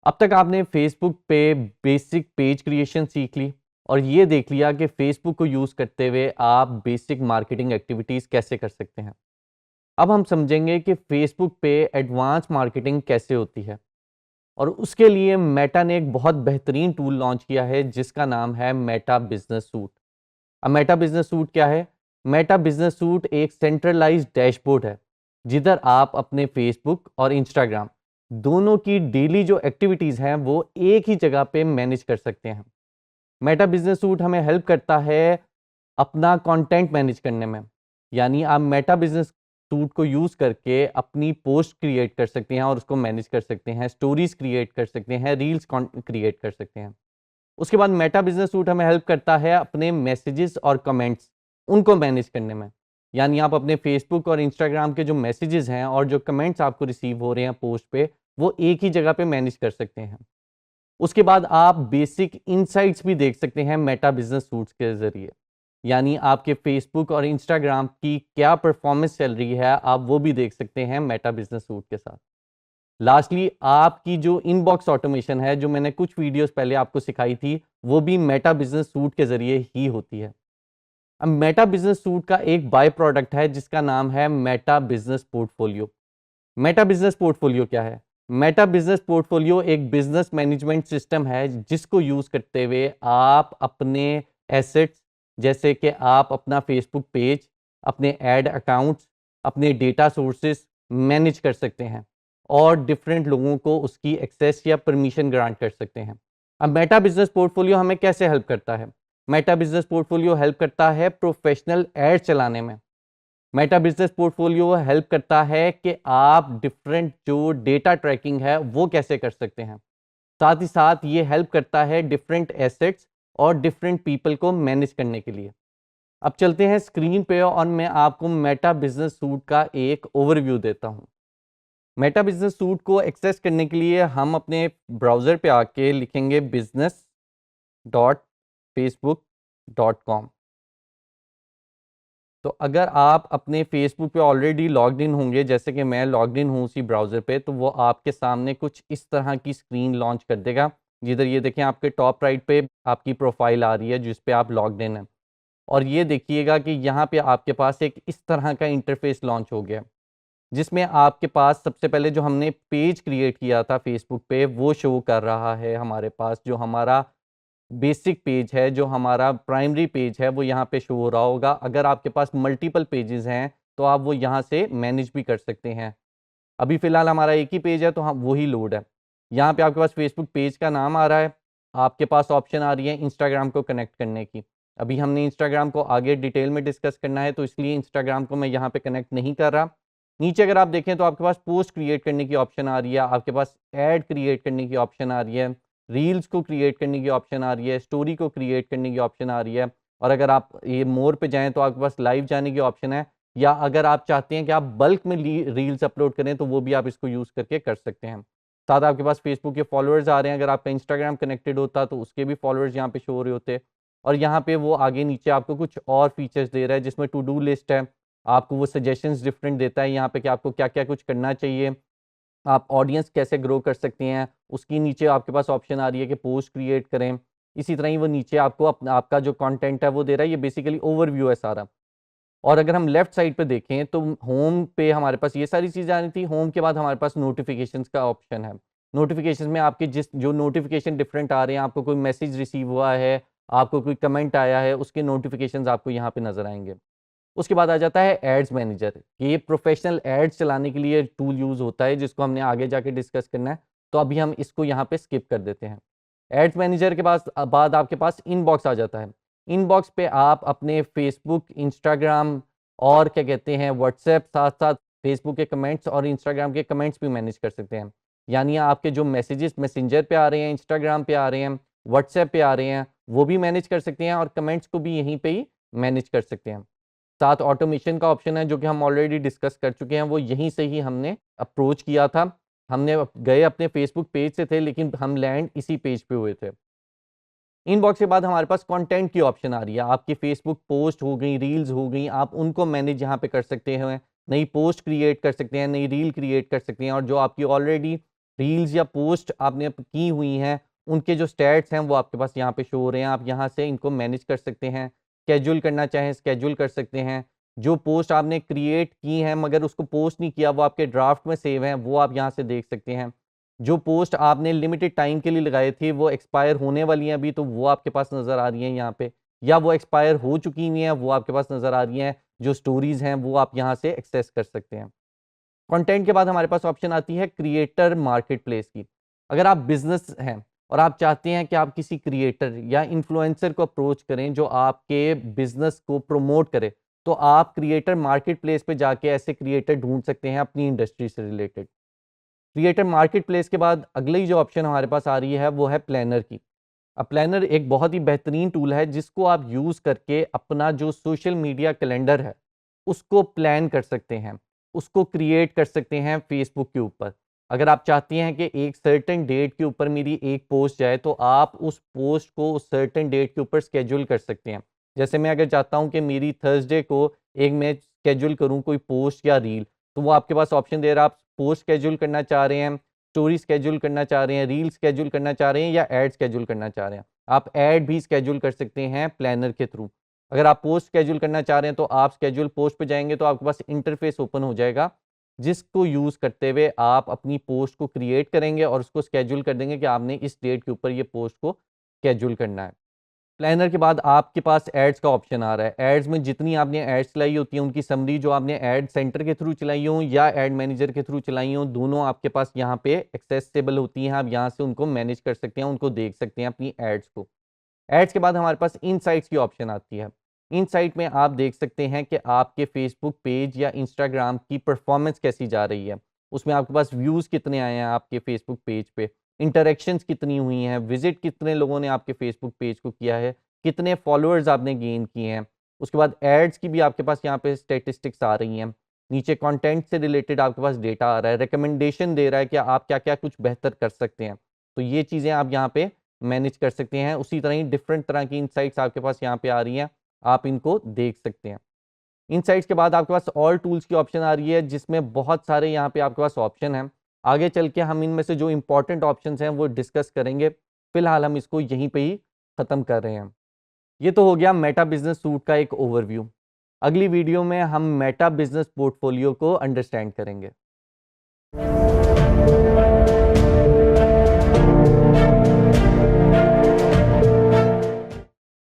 अब तक आपने फेसबुक पे बेसिक पेज क्रिएशन सीख ली और ये देख लिया कि फेसबुक को यूज़ करते हुए आप बेसिक मार्केटिंग एक्टिविटीज़ कैसे कर सकते हैं। अब हम समझेंगे कि फेसबुक पे एडवांस मार्केटिंग कैसे होती है और उसके लिए मेटा ने एक बहुत बेहतरीन टूल लॉन्च किया है जिसका नाम है मेटा बिजनेस सूट। अब मेटा बिजनेस सूट क्या है? मेटा बिजनेस सूट एक सेंट्रलाइज्ड डैशबोर्ड है जिधर आप अपने फेसबुक और इंस्टाग्राम दोनों की डेली जो एक्टिविटीज़ हैं वो एक ही जगह पे मैनेज कर सकते हैं। मेटा बिजनेस सूट हमें हेल्प करता है अपना कंटेंट मैनेज करने में। यानी आप मेटा बिजनेस सूट को यूज़ करके अपनी पोस्ट क्रिएट कर सकते हैं और उसको मैनेज कर सकते हैं, स्टोरीज क्रिएट कर सकते हैं, रील्स क्रिएट कर सकते हैं। उसके बाद मेटा बिजनेस सूट हमें हेल्प करता है अपने मैसेजेस और कमेंट्स उनको मैनेज करने में। यानी आप अपने फेसबुक और इंस्टाग्राम के जो मैसेजेस हैं और जो कमेंट्स आपको रिसीव हो रहे हैं पोस्ट पे, वो एक ही जगह पे मैनेज कर सकते हैं। उसके बाद आप बेसिक इनसाइट्स भी देख सकते हैं मेटा बिजनेस सूट्स के ज़रिए। यानी आपके फेसबुक और इंस्टाग्राम की क्या परफॉर्मेंस चल रही है, आप वो भी देख सकते हैं मेटा बिजनेस सूट के साथ। लास्टली आपकी जो इनबॉक्स ऑटोमेशन है, जो मैंने कुछ वीडियोस पहले आपको सिखाई थी, वो भी मेटा बिजनेस सूट के ज़रिए ही होती है। अब मेटा बिजनेस सूट का एक बाय प्रोडक्ट है जिसका नाम है Meta business portfolio. Meta business portfolio क्या है? मेटा बिजनेस पोर्टफोलियो एक बिजनेस मैनेजमेंट सिस्टम है जिसको यूज़ करते हुए आप अपने एसेट्स जैसे कि आप अपना फेसबुक पेज, अपने ऐड अकाउंट्स, अपने डेटा सोर्सेस मैनेज कर सकते हैं और डिफरेंट लोगों को उसकी एक्सेस या परमिशन ग्रांट कर सकते हैं। अब मेटा बिजनेस पोर्टफोलियो हमें कैसे हेल्प करता है? मेटा बिजनेस पोर्टफोलियो हेल्प करता है प्रोफेशनल एड चलाने में। मेटा बिजनेस पोर्टफोलियो हेल्प करता है कि आप डिफरेंट जो डेटा ट्रैकिंग है वो कैसे कर सकते हैं। साथ ही साथ ये हेल्प करता है डिफरेंट एसेट्स और डिफरेंट पीपल को मैनेज करने के लिए। अब चलते हैं स्क्रीन पे और मैं आपको मेटा बिजनेस सूट का एक ओवरव्यू देता हूँ। मेटा बिजनेस सूट को एक्सेस करने के लिए हम अपने ब्राउज़र पे आके लिखेंगे business.facebook.com। तो अगर आप अपने फेसबुक पे ऑलरेडी लॉग्ड इन होंगे, जैसे कि मैं लॉग्ड इन हूँ उसी ब्राउज़र पे, तो वो आपके सामने कुछ इस तरह की स्क्रीन लॉन्च कर देगा। जिधर ये देखें आपके टॉप राइट पे आपकी प्रोफ़ाइल आ रही है जिस पे आप लॉग्ड इन हैं। और ये देखिएगा कि यहाँ पे आपके पास एक इस तरह का इंटरफ़ेस लॉन्च हो गया है, जिसमें आपके पास सबसे पहले जो हमने पेज क्रिएट किया था फेसबुक पे वो शो कर रहा है हमारे पास, जो हमारा बेसिक पेज है, जो हमारा प्राइमरी पेज है, वो यहाँ पे शो हो रहा होगा। अगर आपके पास मल्टीपल पेजेज़ हैं, तो आप वो यहाँ से मैनेज भी कर सकते हैं। अभी फ़िलहाल हमारा एक ही पेज है, तो हम वही लोड है। यहाँ पे आपके पास फेसबुक पेज का नाम आ रहा है, आपके पास ऑप्शन आ रही है इंस्टाग्राम को कनेक्ट करने की। अभी हमने इंस्टाग्राम को आगे डिटेल में डिस्कस करना है, तो इसलिए इंस्टाग्राम को मैं यहाँ पे कनेक्ट नहीं कर रहा। नीचे अगर आप देखें तो आपके पास पोस्ट क्रिएट करने की ऑप्शन आ रही है, आपके पास ऐड क्रिएट करने की ऑप्शन आ रही है, रील्स को क्रिएट करने की ऑप्शन आ रही है, स्टोरी को क्रिएट करने की ऑप्शन आ रही है। और अगर आप ये मोर पे जाएँ तो आपके पास लाइव जाने की ऑप्शन है, या अगर आप चाहते हैं कि आप बल्क में रील्स अपलोड करें तो वो भी आप इसको यूज़ करके कर सकते हैं। साथ आपके पास फेसबुक के फॉलोअर्स आ रहे हैं, अगर आपका इंस्टाग्राम कनेक्टेड होता तो उसके भी फॉलोअर्स यहाँ पे शो हो रहे होते। और यहाँ पे वो आगे नीचे आपको कुछ और फीचर्स दे रहा है जिसमें टू डू लिस्ट है, आपको वो सजेशंस डिफरेंट देता है यहाँ पे कि आपको क्या-क्या कुछ करना चाहिए, आप ऑडियंस कैसे ग्रो कर सकते हैं। उसकी नीचे आपके पास ऑप्शन आ रही है कि पोस्ट क्रिएट करें। इसी तरह ही वो नीचे आपको आपका जो कंटेंट है वो दे रहा है, ये बेसिकली ओवरव्यू है सारा। और अगर हम लेफ्ट साइड पे देखें तो होम पे हमारे पास ये सारी चीज़ें आ रही थी। होम के बाद हमारे पास नोटिफ़िकेशंस का ऑप्शन है। नोटिफ़िकेशंस में आपके जो नोटिफ़िकेशन डिफरेंट आ रहे हैं, आपको कोई मैसेज रिसीव हुआ है, आपको कोई कमेंट आया है, उसके नोटिफ़िकेशंस आपको यहाँ पे नज़र आएँगे। उसके बाद आ जाता है एड्स मैनेजर। ये प्रोफेशनल एड्स चलाने के लिए टूल यूज़ होता है जिसको हमने आगे जाके डिस्कस करना है। तो अभी हम इसको यहाँ पे स्किप कर देते हैं। एड्स मैनेजर के पास बाद आपके पास इनबॉक्स आ जाता है। इनबॉक्स पे आप अपने फेसबुक, इंस्टाग्राम और क्या कहते हैं व्हाट्सएप, साथ-साथ फेसबुक के कमेंट्स और इंस्टाग्राम के कमेंट्स भी मैनेज कर सकते हैं। यानी आपके जो मैसेजेस मैसेंजर पे आ रहे हैं, इंस्टाग्राम पे आ रहे हैं, व्हाट्सएप पे आ रहे हैं, वो भी मैनेज कर सकते हैं और कमेंट्स को भी यहीं पे ही मैनेज कर सकते हैं। साथ ऑटोमेशन का ऑप्शन है जो कि हम ऑलरेडी डिस्कस कर चुके हैं, वो यहीं से ही हमने अप्रोच किया था। हमने गए अपने फेसबुक पेज से थे लेकिन हम लैंड इसी पेज पे हुए थे। इनबॉक्स के बाद हमारे पास कंटेंट की ऑप्शन आ रही है। आपकी फेसबुक पोस्ट हो गई, रील्स हो गई, आप उनको मैनेज यहाँ पे कर सकते हैं। नई पोस्ट क्रिएट कर सकते हैं, नई रील क्रिएट कर सकते हैं और जो आपकी ऑलरेडी रील्स या पोस्ट आपने की हुई हैं, उनके जो स्टैट्स हैं वो आपके पास यहाँ पे शो हो रहे हैं। आप यहाँ से इनको मैनेज कर सकते हैं। स्केड्यूल करना चाहें स्केड्यूल कर सकते हैं। जो पोस्ट आपने क्रिएट की हैं मगर उसको पोस्ट नहीं किया, वो आपके ड्राफ्ट में सेव हैं, वो आप यहाँ से देख सकते हैं। जो पोस्ट आपने लिमिटेड टाइम के लिए लगाए थे, वो एक्सपायर होने वाली हैं अभी, तो वो आपके पास नज़र आ रही हैं यहाँ पे, या वो एक्सपायर हो चुकी हुई हैं, वो आपके पास नज़र आ रही हैं। जो स्टोरीज़ हैं, वो आप यहाँ से एक्सेस कर सकते हैं। कंटेंट के बाद हमारे पास ऑप्शन आती है क्रिएटर मार्केट प्लेस की। अगर आप बिजनेस हैं और आप चाहते हैं कि आप किसी क्रिएटर या इन्फ्लुएंसर को अप्रोच करें जो आपके बिजनेस को प्रमोट करे, तो आप क्रिएटर मार्केट प्लेस पे जाके ऐसे क्रिएटर ढूंढ सकते हैं अपनी इंडस्ट्री से रिलेटेड। क्रिएटर मार्केट प्लेस के बाद अगली जो ऑप्शन हमारे पास आ रही है वो है प्लानर की। अब प्लानर एक बहुत ही बेहतरीन टूल है जिसको आप यूज़ करके अपना जो सोशल मीडिया कैलेंडर है उसको प्लान कर सकते हैं, उसको क्रिएट कर सकते हैं फेसबुक के ऊपर। अगर आप चाहते हैं कि एक सर्टेन डेट के ऊपर मेरी एक पोस्ट जाए, तो आप उस पोस्ट को उस सर्टेन डेट के ऊपर स्केड्यूल कर सकते हैं। जैसे मैं अगर चाहता हूं कि मेरी थर्सडे को एक मैं स्केड्यूल करूं कोई पोस्ट या रील, तो वो आपके पास ऑप्शन दे रहा है। आप पोस्ट स्केड्यूल करना चाह रहे हैं, स्टोरी स्केड्यूल करना चाह रहे हैं, रील स्केड्यूल करना चाह रहे हैं या एड स्केड्यूल करना चाह रहे हैं। आप ऐड भी स्केड्यूल कर सकते हैं प्लानर के थ्रू। अगर आप पोस्ट स्केड्यूल करना चाह रहे हैं तो आप स्केड्यूल पोस्ट पे जाएँगे तो आपके पास इंटरफ़ेस ओपन हो जाएगा, जिसको यूज़ करते हुए आप अपनी पोस्ट को क्रिएट करेंगे और उसको स्केड्यूल कर देंगे कि आपने इस डेट के ऊपर ये पोस्ट को स्केड्यूल करना है। प्लानर के बाद आपके पास एड्स का ऑप्शन आ रहा है। एड्स में जितनी आपने एड्स चलाई होती हैं, उनकी समरी जो आपने एड सेंटर के थ्रू चलाई हों या एड मैनेजर के थ्रू चलाई हों, दोनों आपके पास यहाँ पे एक्सेसिबल होती हैं। आप यहाँ से उनको मैनेज कर सकते हैं, उनको देख सकते हैं अपनी एड्स को। एड्स के बाद हमारे पास इनसाइट्स की ऑप्शन आती है। इनसाइट में आप देख सकते हैं कि आपके फेसबुक पेज या इंस्टाग्राम की परफॉर्मेंस कैसी जा रही है। उसमें आपके पास व्यूज़ कितने आए हैं आपके फेसबुक पेज पे, इंटरैक्शंस कितनी हुई हैं, विज़िट कितने लोगों ने आपके फेसबुक पेज को किया है, कितने फॉलोअर्स आपने गेन किए हैं। उसके बाद एड्स की भी आपके पास यहाँ पे स्टैटिस्टिक्स आ रही हैं। नीचे कंटेंट से रिलेटेड आपके पास डेटा आ रहा है, रिकमेंडेशन दे रहा है कि आप क्या-क्या कुछ बेहतर कर सकते हैं। तो ये चीज़ें आप यहाँ पे मैनेज कर सकते हैं। उसी तरह ही डिफरेंट तरह की इनसाइट्स आपके पास यहाँ पे आ रही हैं, आप इनको देख सकते हैं। इनसाइट्स के बाद आपके पास ऑल टूल्स की ऑप्शन आ रही है जिसमें बहुत सारे यहाँ पे आपके पास ऑप्शन हैं। आगे चल के हम इनमें से जो इम्पोर्टेंट ऑप्शंस हैं वो डिस्कस करेंगे। फिलहाल हम इसको यहीं पे ही ख़त्म कर रहे हैं। ये तो हो गया मेटा बिज़नेस सूट का एक ओवरव्यू। अगली वीडियो में हम मेटा बिज़नेस पोर्टफोलियो को अंडरस्टैंड करेंगे।